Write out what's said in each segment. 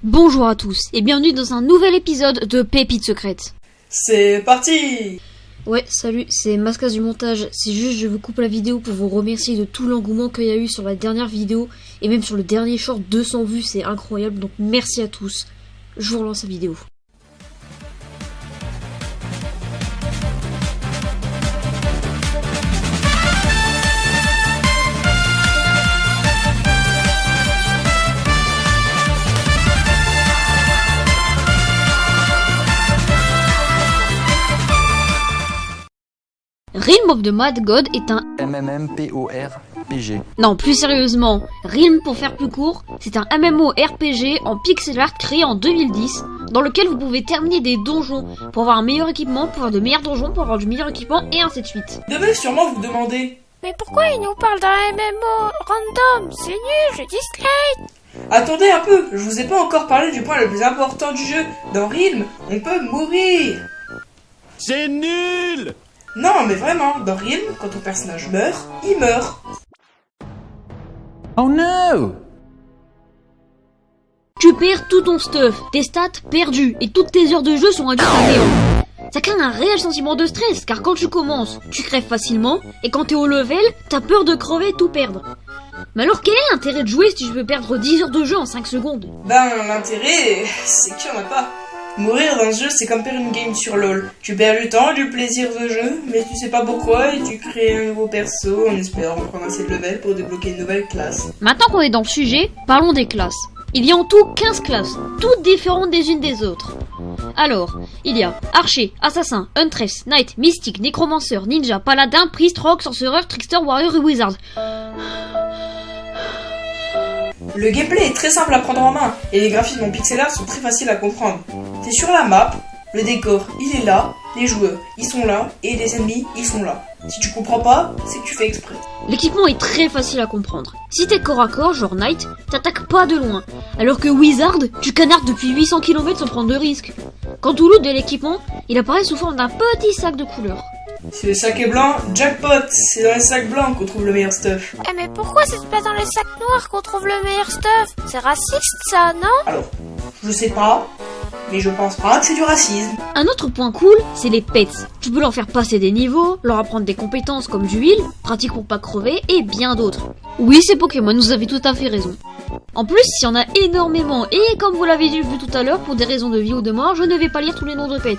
Bonjour à tous et bienvenue dans un nouvel épisode de Pépites secrètes. C'est parti! Ouais, salut, c'est Mascas du montage. C'est juste, je vous coupe la vidéo pour vous remercier de tout l'engouement qu'il y a eu sur la dernière vidéo et même sur le dernier short, 200 vues, c'est incroyable, donc merci à tous. Je vous relance la vidéo. Realm of the Mad God est un MMORPG. Non, plus sérieusement, Realm, pour faire plus court, c'est un MMORPG en pixel art créé en 2010, dans lequel vous pouvez terminer des donjons pour avoir un meilleur équipement, pour avoir de meilleurs donjons, pour avoir du meilleur équipement, et ainsi de suite. Vous devez sûrement vous demander. Mais pourquoi il nous parle d'un MMO random? C'est nul, je dislike. Attendez un peu, je vous ai pas encore parlé du point le plus important du jeu. Dans Realm, on peut mourir. C'est nul! Non, mais vraiment, dans Realm, quand ton personnage meurt, il meurt. Oh no! Tu perds tout ton stuff, tes stats perdues, et toutes tes heures de jeu sont réduites à néant. Ça crée un réel sentiment de stress, car quand tu commences, tu crèves facilement, et quand t'es au level, t'as peur de crever et tout perdre. Mais alors quel est l'intérêt de jouer si tu peux perdre 10 heures de jeu en 5 secondes? Ben, l'intérêt, c'est qu'il y en a pas. Mourir dans ce jeu, c'est comme perdre une game sur LoL. Tu perds du temps, du plaisir de jeu, mais tu sais pas pourquoi et tu crées un nouveau perso en espérant prendre assez de level pour débloquer une nouvelle classe. Maintenant qu'on est dans le sujet, parlons des classes. Il y a en tout 15 classes, toutes différentes des unes des autres. Alors, il y a Archer, Assassin, Huntress, Knight, Mystique, Nécromanceur, Ninja, Paladin, Priest, Rogue, Sorcerer, Trickster, Warrior et Wizard. Le gameplay est très simple à prendre en main, et les graphismes en pixel art sont très faciles à comprendre. T'es sur la map, le décor il est là, les joueurs ils sont là, et les ennemis ils sont là. Si tu comprends pas, c'est que tu fais exprès. L'équipement est très facile à comprendre. Si t'es corps à corps, genre Knight, t'attaques pas de loin. Alors que Wizard, tu canardes depuis 800 km sans prendre de risque. Quant au loot de l'équipement, il apparaît sous forme d'un petit sac de couleur. Si le sac est blanc, jackpot, c'est dans les sacs blancs qu'on trouve le meilleur stuff. Eh mais pourquoi c'est pas dans les sacs noirs qu'on trouve le meilleur stuff? C'est raciste ça, non? Alors, je sais pas, mais je pense pas que c'est du racisme. Un autre point cool, c'est les pets. Tu peux leur faire passer des niveaux, leur apprendre des compétences comme du heal, pratique pour pas crever et bien d'autres. Oui, c'est Pokémon, vous avez tout à fait raison. En plus, il y en a énormément et comme vous l'avez vu tout à l'heure, pour des raisons de vie ou de mort, je ne vais pas lire tous les noms de pets.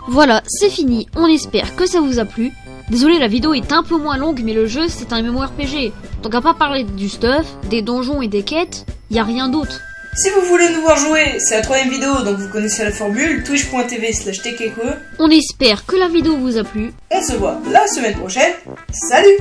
Voilà, c'est fini, on espère que ça vous a plu. Désolé, la vidéo est un peu moins longue, mais le jeu c'est un MMORPG. Donc à pas parler du stuff, des donjons et des quêtes, y a rien d'autre. Si vous voulez nous voir jouer, c'est la 3ème vidéo, donc vous connaissez la formule, twitch.tv/tekeke. On espère que la vidéo vous a plu. On se voit la semaine prochaine, salut!